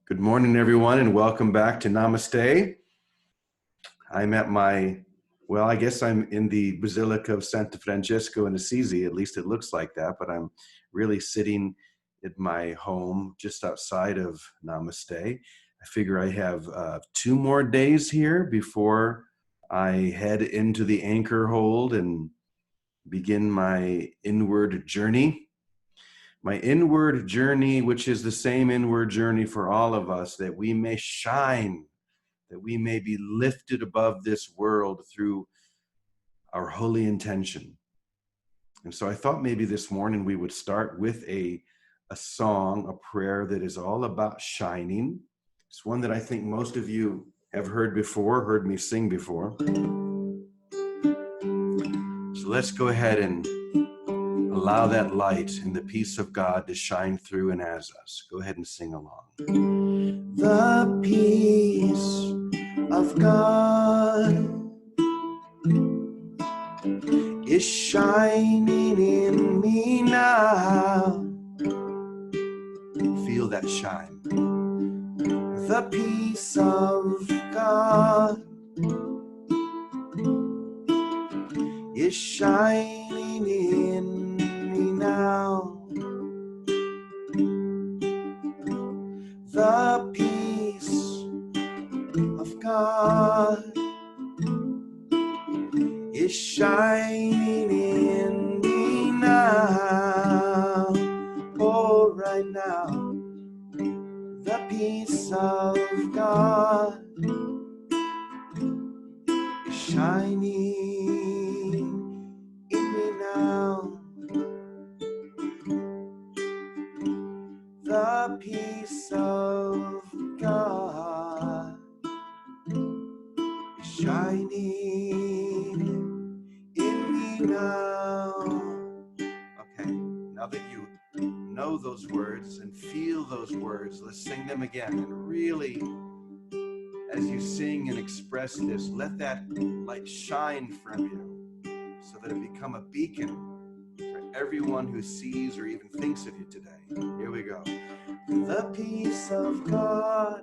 Good morning, everyone, and welcome back to Namaste. I'm at I guess I'm in the Basilica of Santo Francesco in Assisi. At least it looks like that, but I'm really sitting at my home just outside of Namaste. I figure I have 2 more days here before I head into the anchor hold and begin my inward journey. My inward journey, which is the same inward journey for all of us, that we may shine, that we may be lifted above this world through our holy intention. And so I thought maybe this morning we would start with a song, a prayer that is all about shining. It's one that I think most of you have heard before, heard me sing before. So let's go ahead and allow that light and the peace of God to shine through and as us. Go ahead and sing along. The peace of God is shining in me now. Feel that shine. The peace of God is shining in me now. The peace of God is shining in me now. Oh, right now, the peace of God is shining in me now. The peace of God is shining in me now. Okay, now that you know those words and feel those words, let's sing them again. And really, as you sing and express this, let that light shine from you so that it become a beacon for everyone who sees or even thinks of you today. Here we go. The peace of God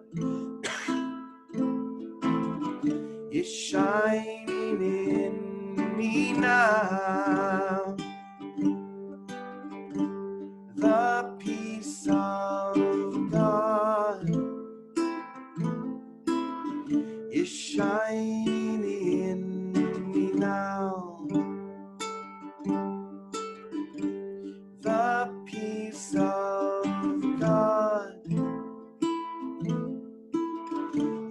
is shining in me now. The peace of God is shining in me now. The peace of God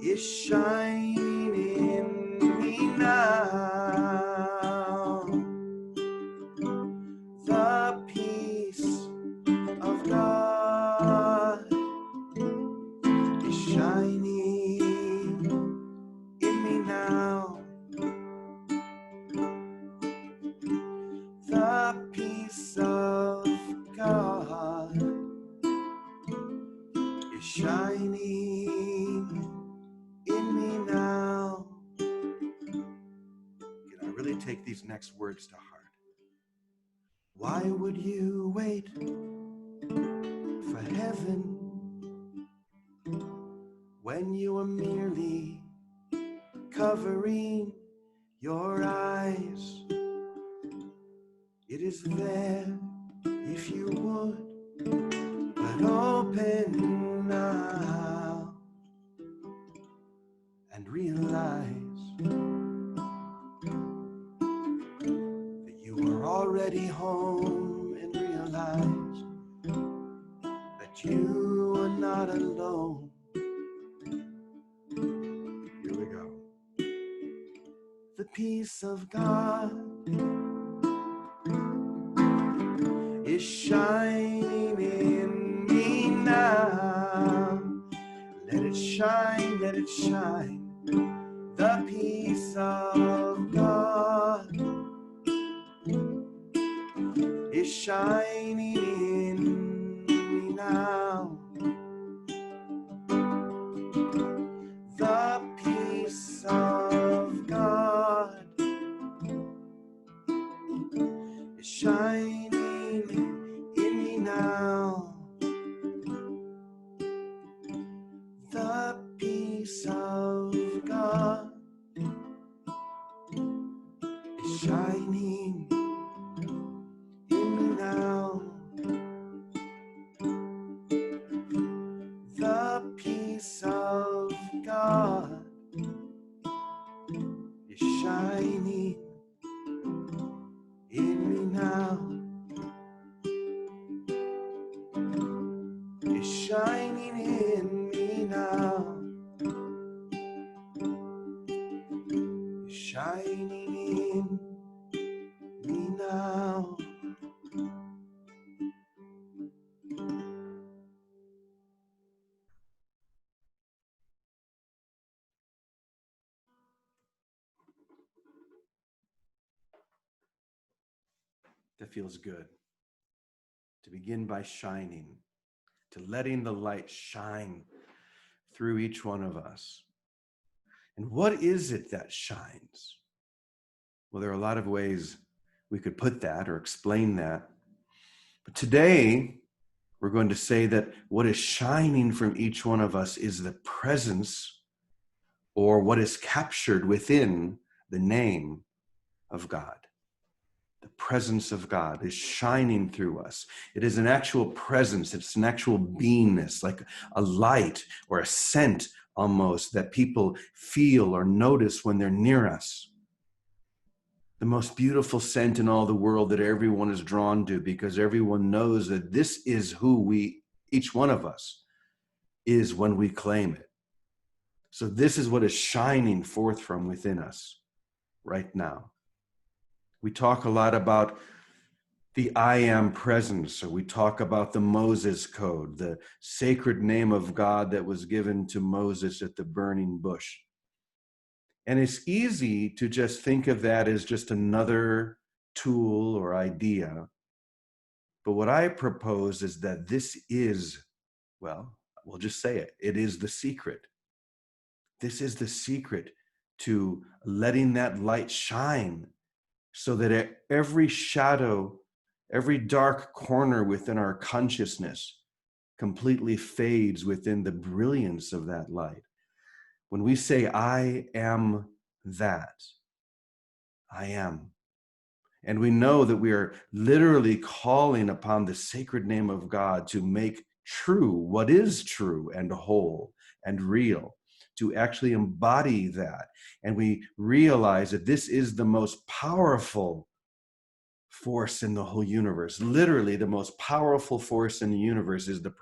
is shining in me now. The peace of God is shining in me now. The peace of God is shining in me now. Can I really take these next words to heart? Why would you wait for heaven when you are merely covering your eyes? It is there if you would but open now and realize that you are already home, and realize that you are not alone. Here we go. The peace of God is shining in me now. Let it shine, let it shine. The peace of God is shining in me now. The peace of God is shining in me now. peace of God is shining in me now. The peace of God is shining in me now. Is shining in me now. Is shining in me now. That feels good. To begin by shining, to letting the light shine through each one of us. And what is it that shines? Well, there are a lot of ways we could put that or explain that. But today, we're going to say that what is shining from each one of us is the presence, or what is captured within the name of God. The presence of God is shining through us. It is an actual presence. It's an actual beingness, like a light or a scent almost that people feel or notice when they're near us. The most beautiful scent in all the world that everyone is drawn to, because everyone knows that this is who each one of us is when we claim it. So this is what is shining forth from within us right now. We talk a lot about the I am presence, so we talk about the Moses Code, the sacred name of God that was given to Moses at the burning bush. And it's easy to just think of that as just another tool or idea. But what I propose is that this is, well, we'll just say it. It is the secret. This is the secret to letting that light shine so that every shadow, every dark corner within our consciousness completely fades within the brilliance of that light. When we say, I am that, I am. And we know that we are literally calling upon the sacred name of God to make true what is true and whole and real, to actually embody that. And we realize that this is the most powerful force in the whole universe. Literally, the most powerful force in the universe is the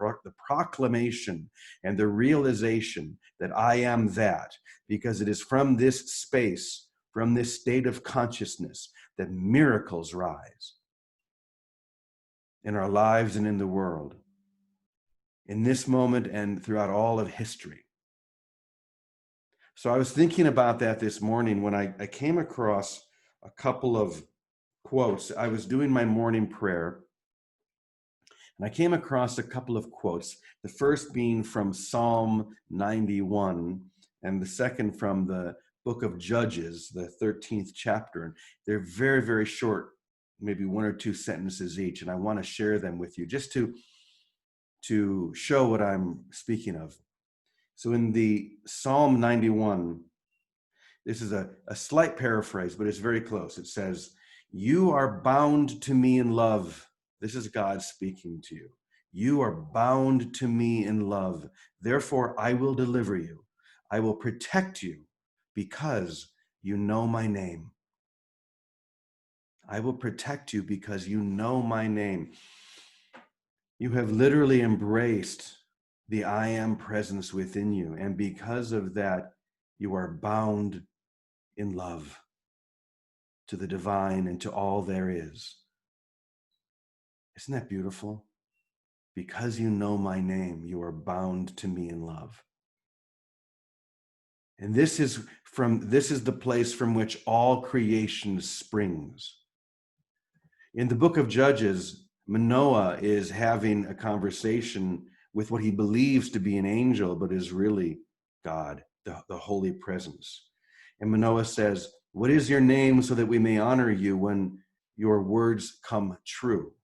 proclamation and the realization that I am that, because it is from this space, from this state of consciousness, that miracles rise in our lives and in the world, in this moment and throughout all of history. So I was thinking about that this morning when I came across a couple of quotes. I was doing my morning prayer, and I came across a couple of quotes, the first being from Psalm 91, and the second from the book of Judges, the 13th chapter. They're very, very short, maybe one or two sentences each, and I want to share them with you just to show what I'm speaking of. So in the Psalm 91, this is a slight paraphrase, but it's very close. It says, "You are bound to me in love." This is God speaking to you. "You are bound to me in love. Therefore, I will deliver you. I will protect you because you know my name." I will protect you because you know my name. You have literally embraced the I am presence within you. And because of that, you are bound in love to the divine and to all there is. Isn't that beautiful? Because you know my name, you are bound to me in love. And this is the place from which all creation springs. In the book of Judges, Manoah is having a conversation with what he believes to be an angel, but is really God, the holy presence. And Manoah says, "What is your name so that we may honor you when your words come true?"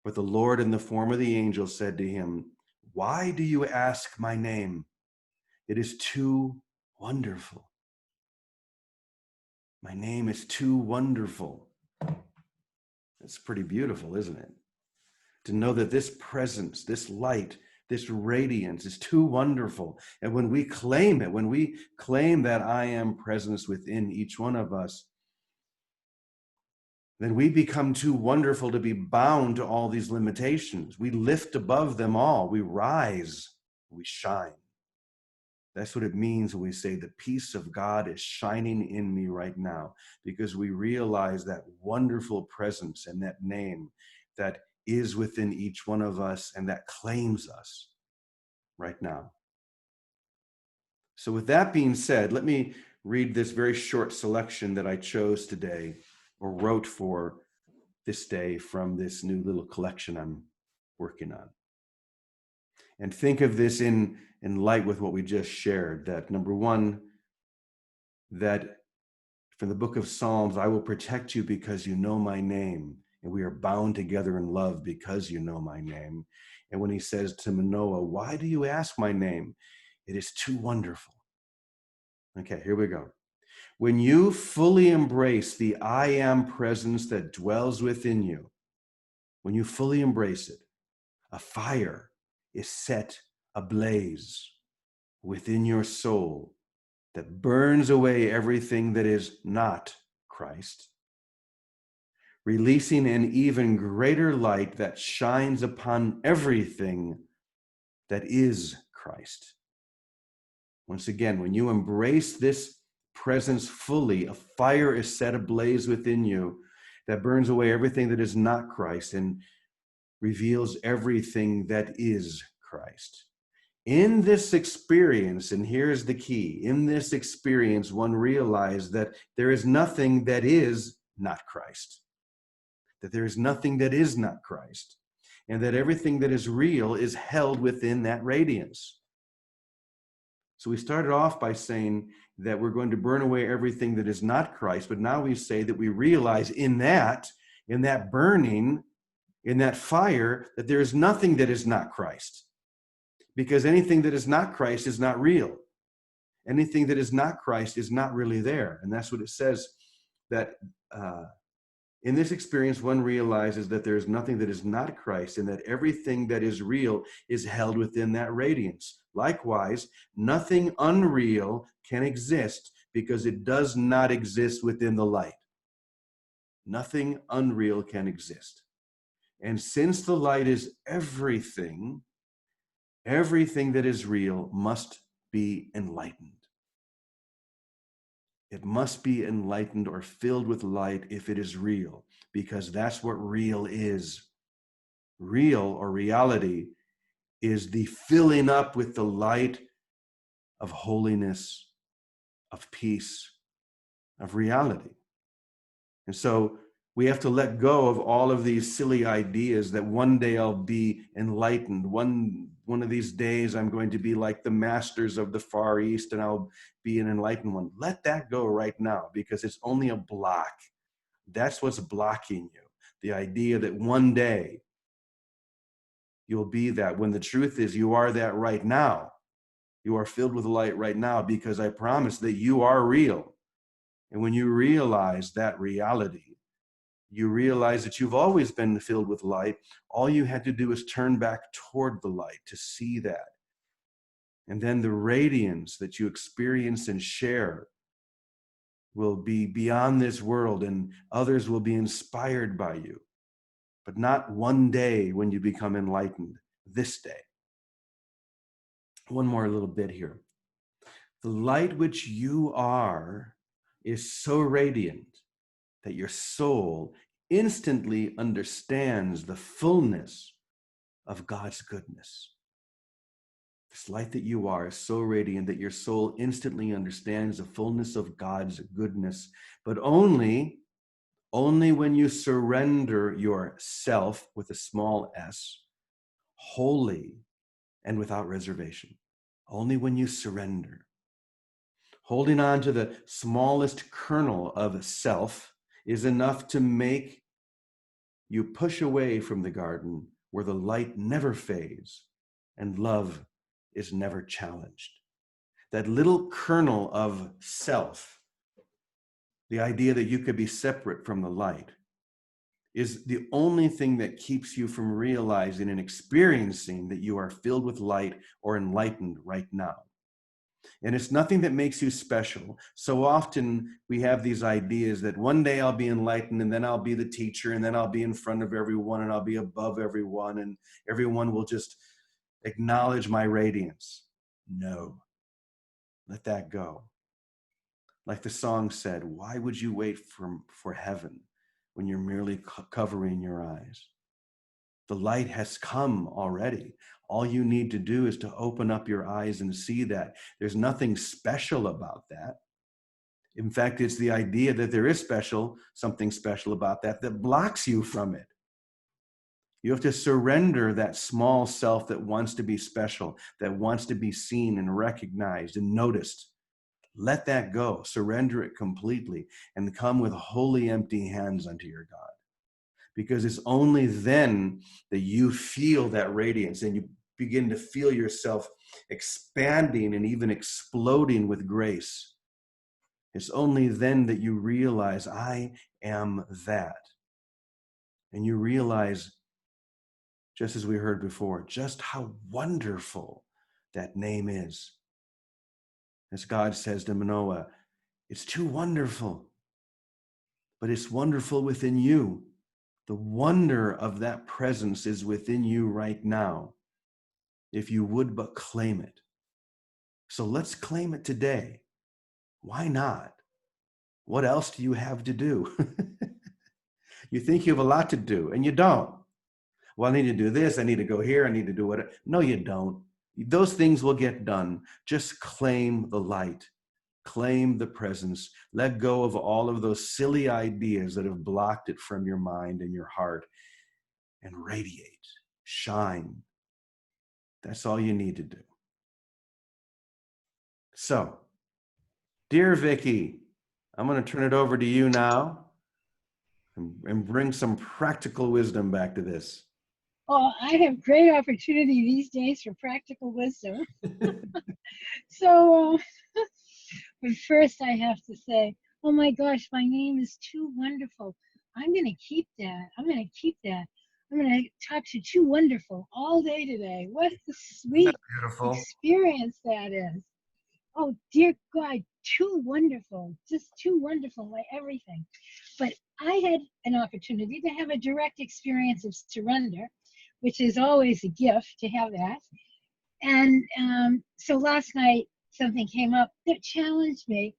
But the Lord in the form of the angel said to him, "Why do you ask my name? It is too wonderful. My name is too wonderful. It's pretty beautiful, isn't it? To know that this presence, this light, this radiance is too wonderful. And when we claim it, when we claim that I am presence within each one of us, then we become too wonderful to be bound to all these limitations. We lift above them all. We rise, we shine. That's what it means when we say the peace of God is shining in me right now, because we realize that wonderful presence and that name that is within each one of us and that claims us right now. So with that being said, let me read this very short selection that I chose today, or wrote for this day, from this new little collection I'm working on. And think of this in light with what we just shared, that number one, that from the book of Psalms, I will protect you because you know my name, and we are bound together in love because you know my name. And when he says to Manoah, why do you ask my name? It is too wonderful. Okay, here we go. When you fully embrace the I am presence that dwells within you, when you fully embrace it, a fire is set ablaze within your soul that burns away everything that is not Christ, releasing an even greater light that shines upon everything that is Christ. Once again, when you embrace this presence fully, a fire is set ablaze within you that burns away everything that is not Christ and reveals everything that is Christ. In this experience, and here's the key, in this experience, one realized that there is nothing that is not Christ, that there is nothing that is not Christ, and that everything that is real is held within that radiance. So we started off by saying that we're going to burn away everything that is not Christ, but now we say that we realize in that burning, in that fire, that there is nothing that is not Christ. Because anything that is not Christ is not real. Anything that is not Christ is not really there. And that's what it says, that in this experience, one realizes that there is nothing that is not Christ, and that everything that is real is held within that radiance. Likewise, nothing unreal can exist because it does not exist within the light. Nothing unreal can exist. And since the light is everything, everything that is real must be enlightened. It must be enlightened or filled with light if it is real, because that's what real is. Real, or reality, is the filling up with the light of holiness, of peace, of reality. And so we have to let go of all of these silly ideas that one day I'll be enlightened. One of these days I'm going to be like the masters of the Far East and I'll be an enlightened one. Let that go right now, because it's only a block. That's what's blocking you. The idea that one day you'll be that, when the truth is you are that right now. You are filled with light right now, because I promise that you are real. And when you realize that reality, you realize that you've always been filled with light. All you had to do is turn back toward the light to see that. And then the radiance that you experience and share will be beyond this world, and others will be inspired by you. But not one day when you become enlightened, this day. One more little bit here. The light which you are is so radiant that your soul instantly understands the fullness of God's goodness. This light that you are is so radiant that your soul instantly understands the fullness of God's goodness, but only when you surrender yourself, with a small s, wholly and without reservation. Only when you surrender. Holding on to the smallest kernel of self is enough to make you push away from the garden where the light never fades and love is never challenged. that little kernel of self, the idea that you could be separate from the light, is the only thing that keeps you from realizing and experiencing that you are filled with light or enlightened right now. And it's nothing that makes you special. So often we have these ideas that one day I'll be enlightened, and then I'll be the teacher, and then I'll be in front of everyone, and I'll be above everyone, and everyone will just acknowledge my radiance. No, let that go. Like the song said, why would you wait for heaven when you're merely covering your eyes? The light has come already. All you need to do is to open up your eyes and see that. There's nothing special about that. In fact, it's the idea that there is something special about that blocks you from it. You have to surrender that small self that wants to be special, that wants to be seen and recognized and noticed. Let that go. Surrender it completely and come with wholly empty hands unto your God. Because it's only then that you feel that radiance and you begin to feel yourself expanding and even exploding with grace. It's only then that you realize, I am that. And you realize, just as we heard before, just how wonderful that name is. As God says to Manoah, it's too wonderful, but it's wonderful within you. The wonder of that presence is within you right now, if you would but claim it. So let's claim it today. Why not? What else do you have to do? You think you have a lot to do, and you don't. Well, I need to do this. I need to go here. I need to do what? No, you don't. Those things will get done. Just claim the light. Claim the presence. Let go of all of those silly ideas that have blocked it from your mind and your heart, and radiate, shine. That's all you need to do. So, dear Vicky, I'm going to turn it over to you now and bring some practical wisdom back to this. Oh, I have great opportunity these days for practical wisdom. So, but first I have to say, oh my gosh, my name is too wonderful. I'm going to keep that. I'm going to keep that. I'm going to talk to Too Wonderful all day today. What a sweet experience that is. Oh, dear God, too wonderful. Just too wonderful, like everything. But I had an opportunity to have a direct experience of surrender, which is always a gift to have that. And so last night, something came up that challenged me,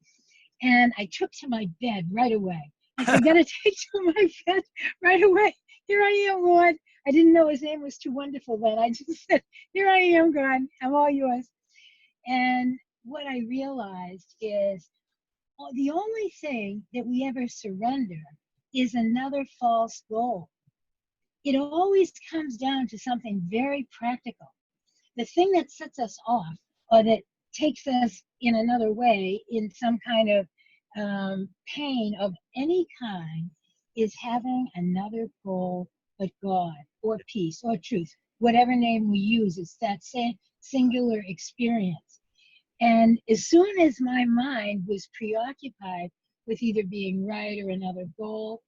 and I took to my bed right away. I said, I gotta take to my bed right away. Here I am, Lord. I didn't know his name was Too Wonderful then. I just said, here I am, God. I'm all yours. And what I realized is the only thing that we ever surrender is another false goal. It always comes down to something very practical. The thing that sets us off, or that takes us in another way, in some kind of pain of any kind, is having another goal but God, or peace, or truth, whatever name we use. It's that same singular experience. And as soon as my mind was preoccupied with either being right or another goal,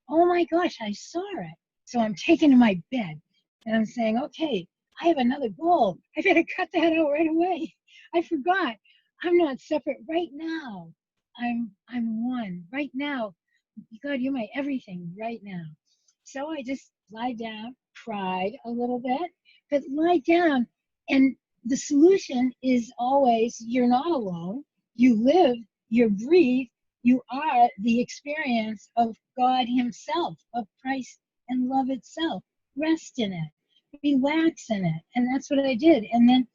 oh my gosh, I saw it. So I'm taken to my bed and I'm saying, okay, I have another goal. I better cut that out right away. I forgot. I'm not separate right now. I'm one right now. God, you're my everything right now. So I just lie down, cried a little bit, but lie down. And the solution is always, you're not alone. You live, you breathe, you are the experience of God himself, of Christ and love itself. Rest in it, relax in it. And that's what I did. And then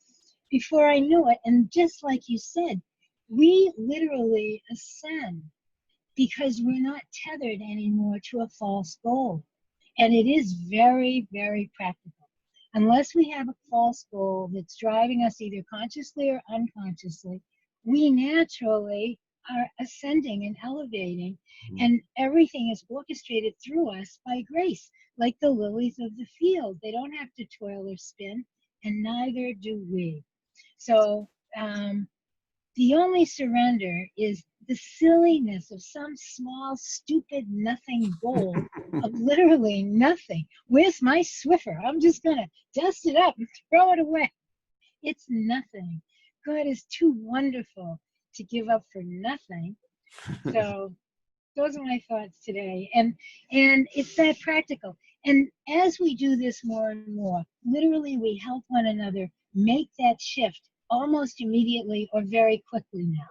before I knew it, and just like you said, we literally ascend because we're not tethered anymore to a false goal. And it is very, very practical. Unless we have a false goal that's driving us either consciously or unconsciously, we naturally are ascending and elevating, and everything is orchestrated through us by grace, like the lilies of the field. They don't have to toil or spin, and neither do we. So The only surrender is the silliness of some small, stupid, nothing goal of literally nothing. Where's my Swiffer? I'm just going to dust it up and throw it away. It's nothing. God is too wonderful to give up for nothing. So those are my thoughts today. And it's that practical. And as we do this more and more, literally we help one another make that shift almost immediately or very quickly now.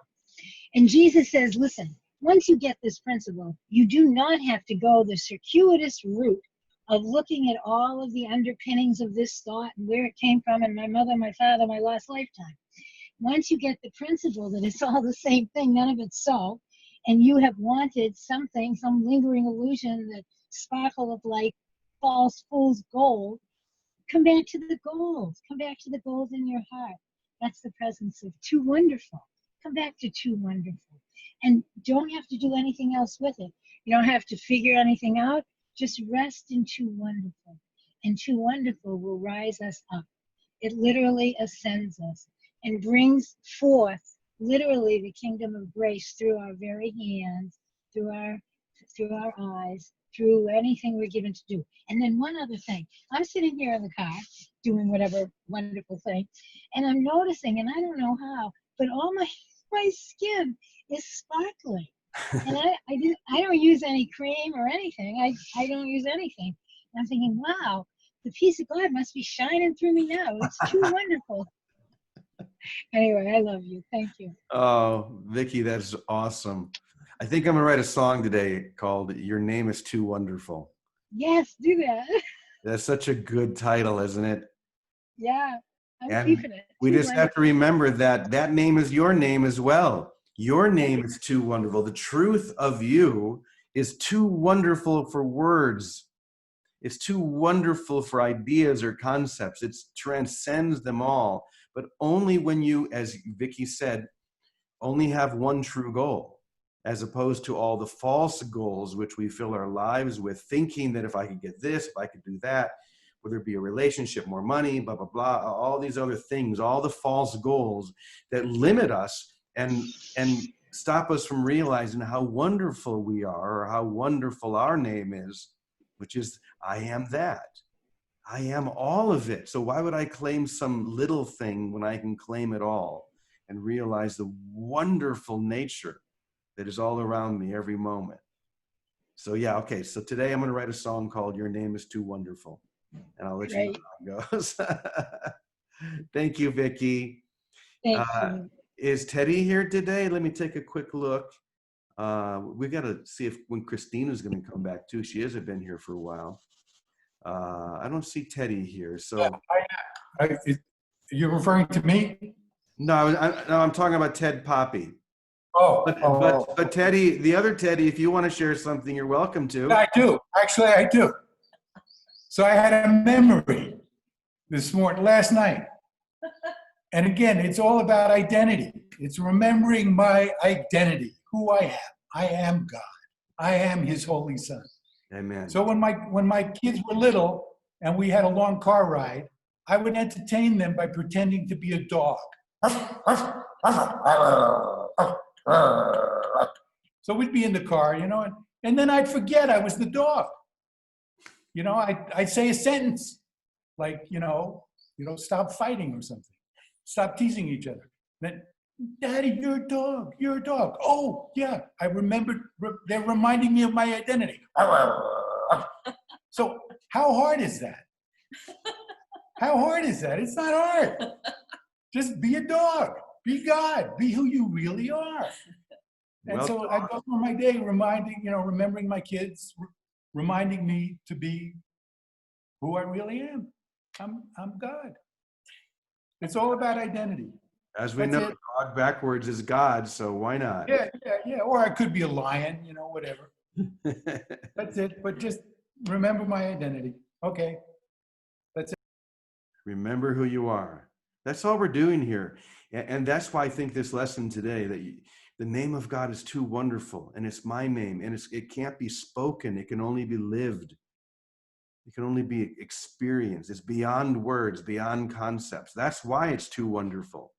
And Jesus says, listen, once you get this principle, you do not have to go the circuitous route of looking at all of the underpinnings of this thought and where it came from and my mother, my father, my last lifetime. Once you get the principle that it's all the same thing, none of it's so, and you have wanted something, some lingering illusion that sparkle of like false fool's gold, come back to the gold. Come back to the gold in your heart. That's the presence of too wonderful. Come back to too wonderful. And don't have to do anything else with it. You don't have to figure anything out. Just rest in too wonderful. And too wonderful will rise us up. It literally ascends us and brings forth literally the kingdom of grace through our very hands, through our eyes, through anything we're given to do. And then one other thing, I'm sitting here in the car doing whatever wonderful thing, and I'm noticing, and I don't know how, but all my skin is sparkling. And I don't use any cream or anything. I don't use anything. And I'm thinking, wow, the peace of God must be shining through me now. It's too wonderful. Anyway, I love you. Thank you. Oh, Vicki, that's awesome. I think I'm gonna write a song today called "Your Name Is Too Wonderful." Yes, do that. That's such a good title, isn't it? Yeah, I'm And keeping it. we Too just have to wonderful. remember that that name is your name as well. Your name is too wonderful. The truth of you is too wonderful for words. It's too wonderful for ideas or concepts. It transcends them all. But only when you, as Vicki said, only have one true goal, as opposed to all the false goals which we fill our lives with, thinking that if I could get this, if I could do that, whether it be a relationship, more money, blah, blah, blah, all these other things, all the false goals that limit us and stop us from realizing how wonderful we are or how wonderful our name is, which is, I am that. I am all of it. So why would I claim some little thing when I can claim it all and realize the wonderful nature that is all around me every moment? So yeah, okay. So today I'm going to write a song called "Your Name Is Too Wonderful," and I'll let you know how it goes. Thank you, Vicki. Thank you. Is Teddy here today? Let me take a quick look. We got to see if when Christina's going to come back too. She hasn't been here for a while. I don't see Teddy here. So You're referring to me? no, I'm talking about Ted Poppy. Oh, But Teddy, the other Teddy, if you want to share something, you're welcome to. I do. Actually, I do. So I had a memory last night. And again, it's all about identity. It's remembering my identity, who I am. I am God. I am His Holy Son. Amen. So when my kids were little and we had a long car ride, I would entertain them by pretending to be a dog. So we'd be in the car, and then I'd forget I was the dog. I'd say a sentence like, stop fighting or something. Stop teasing each other. Then, Daddy, you're a dog. You're a dog. Oh, yeah. I remembered. They're reminding me of my identity. So how hard is that? How hard is that? It's not hard. Just be a dog. Be God. Be who you really are. And so I go through my day remembering my kids, reminding me to be who I really am. I'm God. It's all about identity. As we know, dog backwards is God, so why not? Yeah. Or I could be a lion, whatever. That's it. But just remember my identity. Okay. That's it. Remember who you are. That's all we're doing here. And that's why I think this lesson today, that the name of God is too wonderful, and it's my name, and it can't be spoken. It can only be lived. It can only be experienced. It's beyond words, beyond concepts. That's why it's too wonderful.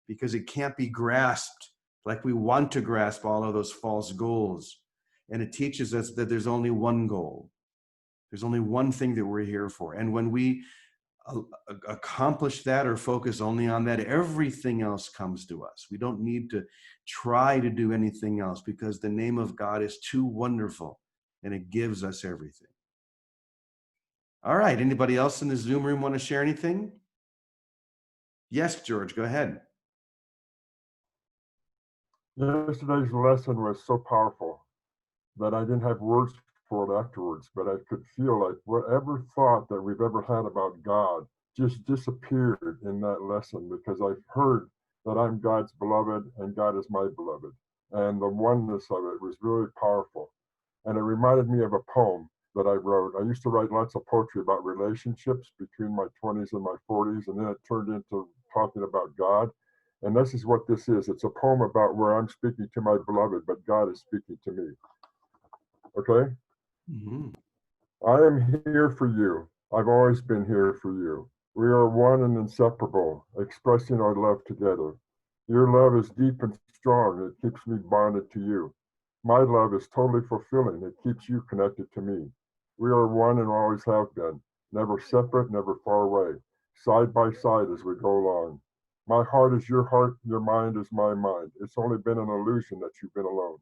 because it can't be grasped like we want to grasp all of those false goals. And it teaches us that there's only one goal. There's only one thing that we're here for. And when we accomplish that or focus only on that, everything else comes to us. We don't need to try to do anything else, because the name of God is too wonderful and it gives us everything. All right, anybody else in the Zoom room want to share anything? Yes, George, go ahead. Yesterday's lesson was so powerful that I didn't have words for it afterwards, but I could feel like whatever thought that we've ever had about God just disappeared in that lesson, because I've heard that I'm God's beloved and God is my beloved. And the oneness of it was really powerful. And it reminded me of a poem that I wrote. I used to write lots of poetry about relationships between my 20s and my 40s, and then it turned into talking about God. And this is what this is. It's a poem about where I'm speaking to my beloved, but God is speaking to me. Okay? Mm-hmm. I am here for you. I've always been here for you. We are one and inseparable, expressing our love together. Your love is deep and strong. It keeps me bonded to you. My love is totally fulfilling. It keeps you connected to me. We are one and always have been, never separate, never far away, side by side as we go along. My heart is your heart, your mind is my mind. It's only been an illusion that you've been alone.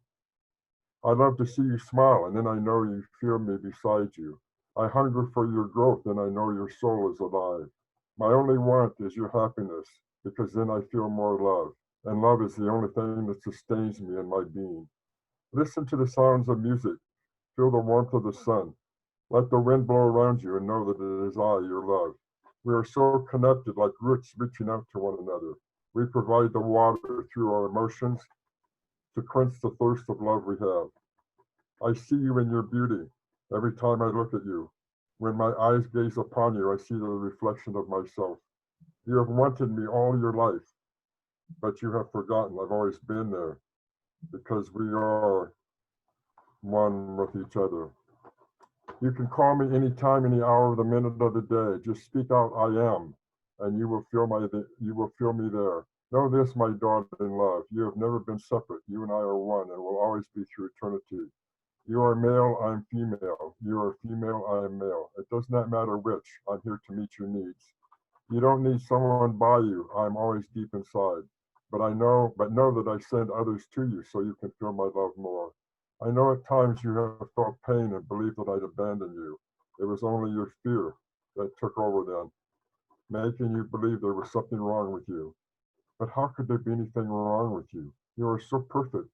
I love to see you smile, and then I know you feel me beside you. I hunger for your growth, and I know your soul is alive. My only want is your happiness, because then I feel more love, and love is the only thing that sustains me in my being. Listen to the sounds of music. Feel the warmth of the sun. Let the wind blow around you and know that it is I, your love. We are so connected, like roots reaching out to one another. We provide the water through our emotions to quench the thirst of love we have. I see you in your beauty every time I look at you. When my eyes gaze upon you, I see the reflection of myself. You have wanted me all your life, but you have forgotten I've always been there, because we are one with each other. You can call me anytime, any hour of the minute of the day. Just speak out, I am, and you will feel me there. Know this, my daughter in love. You have never been separate. You and I are one and will always be through eternity. You are male, I am female. You are female, I am male. It does not matter which. I'm here to meet your needs. You don't need someone by you. I'm always deep inside. But know that I send others to you so you can feel my love more. I know at times you have felt pain and believed that I'd abandon you. It was only your fear that took over then, making you believe there was something wrong with you. But how could there be anything wrong with you? You are so perfect.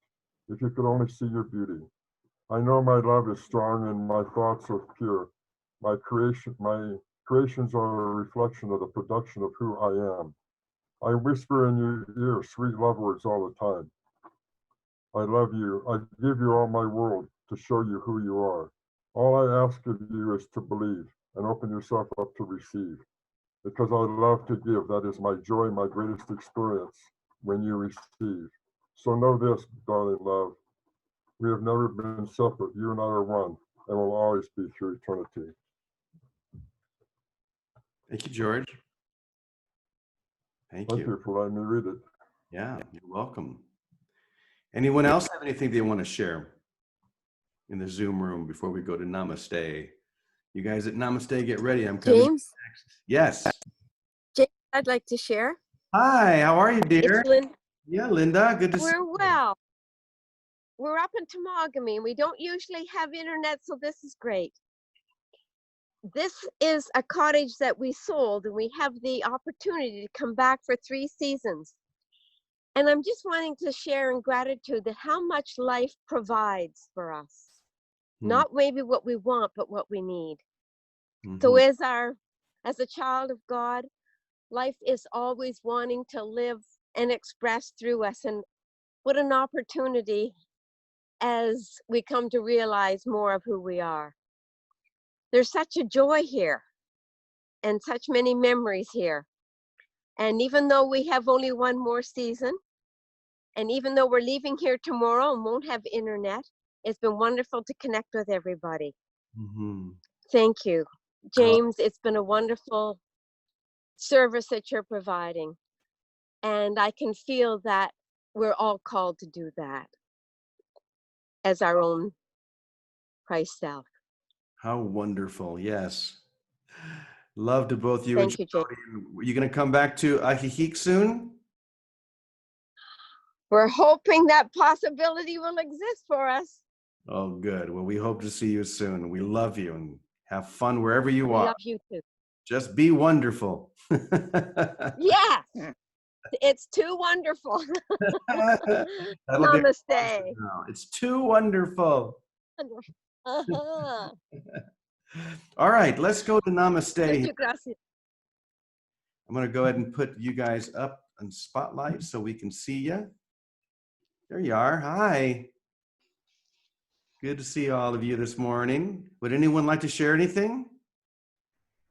If you could only see your beauty. I know my love is strong and my thoughts are pure. My creations are a reflection of the production of who I am. I whisper in your ear sweet love words all the time. I love you. I give you all my world to show you who you are. All I ask of you is to believe and open yourself up to receive. Because I love to give. That is my joy, my greatest experience when you receive. So know this, darling love. We have never been separate. You and I are one and will always be through eternity. Thank you, George. Thank Thank you. you for letting me read it. Yeah, you're welcome. Anyone else have anything they want to share in the Zoom room before we go to Namaste? You guys at Namaste, get ready. I'm coming. James, Yes. James, I'd like to share. Hi, how are you, dear? It's Lynn. Yeah, Linda, good to see you. We're well. We're up in Temagami. We don't usually have internet, so this is great. This is a cottage that we sold, and we have the opportunity to come back for 3 seasons. And I'm just wanting to share in gratitude that how much life provides for us. Not maybe what we want, but what we need. So as a child of God, life is always wanting to live and express through us. And what an opportunity as we come to realize more of who we are. There's such a joy here and such many memories here. And even though we have only one more season, and even though we're leaving here tomorrow and won't have internet, it's been wonderful to connect with everybody. Thank you. James, it's been a wonderful service that you're providing. And I can feel that we're all called to do that as our own Christ self. How wonderful. Yes. Love to both you and Thank you, James. Jody. Are you going to come back to Ahihik soon? We're hoping that possibility will exist for us. Oh, good. Well, we hope to see you soon. We love you and have fun wherever you We are. love you too. Just be wonderful. Yeah, it's too wonderful. That'll be Namaste. now. It's too wonderful. Uh-huh. All right, let's go to Namaste. Muchas gracias. I'm going to go ahead and put you guys up on spotlight so we can see you. There you are. Hi. Good to see all of you this morning. Would anyone like to share anything?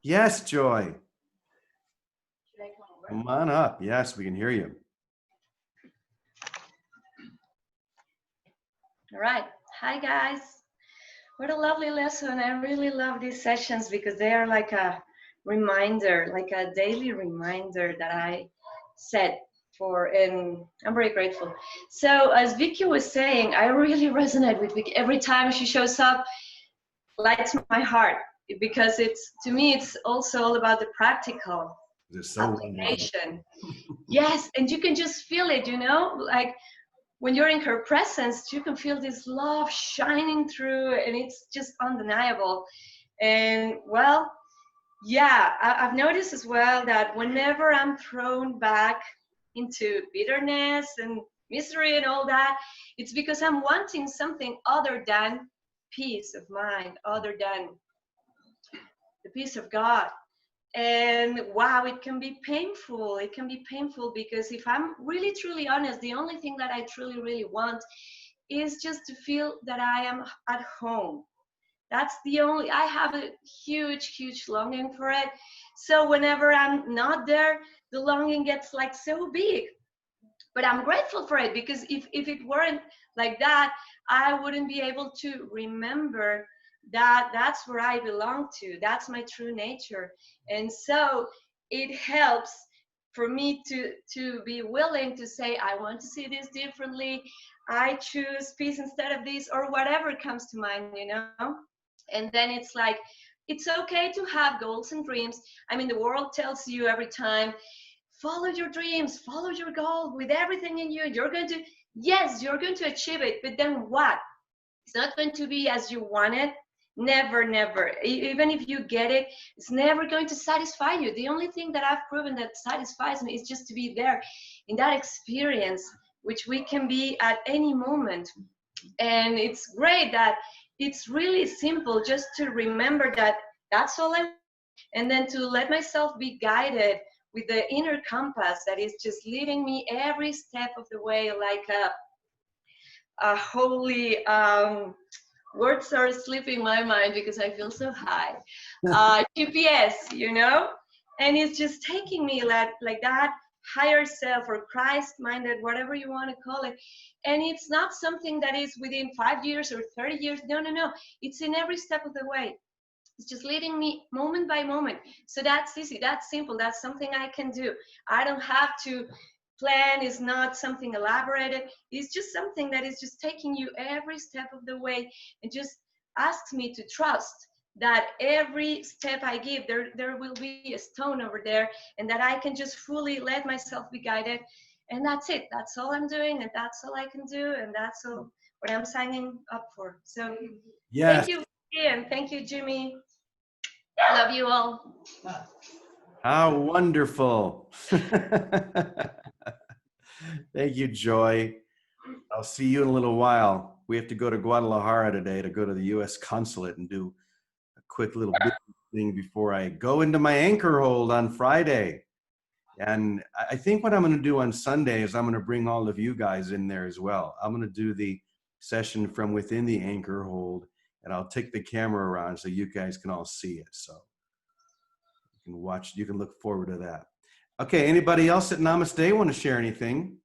Yes, Joy. Come on up. Yes, we can hear you. All right. Hi, guys. What a lovely lesson. I really love these sessions because they are like a reminder, like a daily reminder that I set for, and I'm very grateful. So as Vicky was saying, I really resonate with Vicky. Every time she shows up, lights my heart, because it's, to me, it's also all about the practical It's so wonderful. application. Yes, and you can just feel it, you know, like when you're in her presence, you can feel this love shining through, and it's just undeniable. And well, yeah, I've noticed as well that whenever I'm thrown back into bitterness and misery and all that, it's because I'm wanting something other than peace of mind, other than the peace of God. And wow, it can be painful. It can be painful because if I'm really truly honest, the only thing that I truly really want is just to feel that I am at home. That's the only, I have a huge longing for it. So whenever I'm not there, the longing gets like so big. But I'm grateful for it, because if it weren't like that, I wouldn't be able to remember that that's where I belong to. That's my true nature. And so it helps for me to be willing to say, I want to see this differently. I choose peace instead of this, or whatever comes to mind, you know? And then it's like, it's okay to have goals and dreams. I mean, the world tells you every time, follow your dreams, follow your goal with everything in you. You're going to, yes, you're going to achieve it, but then what? It's not going to be as you want it. Never, never. Even if you get it, it's never going to satisfy you. The only thing that I've proven that satisfies me is just to be there in that experience, which we can be at any moment. And it's great that it's really simple just to remember that that's all I want, and then to let myself be guided with the inner compass that is just leading me every step of the way, like a holy, words are slipping my mind because I feel so high, GPS, you know? And it's just taking me like that higher self, or Christ-minded, whatever you want to call it. And it's not something that is within 5 years or 30 years. No. It's in every step of the way. It's just leading me moment by moment. So that's easy, that's simple, that's something I can do. I don't have to plan, is not something elaborated. It's just something that is just taking you every step of the way, and just asks me to trust that every step I give, there will be a stone over there, and that I can just fully let myself be guided. And that's it. That's all I'm doing, and that's all I can do, and that's all what I'm signing up for. So Yes. thank you, and thank you, Jimmy. Love you all. How wonderful. Thank you, Joy. I'll see you in a little while. We have to go to Guadalajara today to go to the U.S. consulate and do a quick little thing before I go into my anchor hold on Friday. And I think what I'm going to do on Sunday is I'm going to bring all of you guys in there as well. I'm going to do the session from within the anchor hold, and I'll take the camera around so you guys can all see it. So you can watch, you can look forward to that. Okay, anybody else at Namaste want to share anything?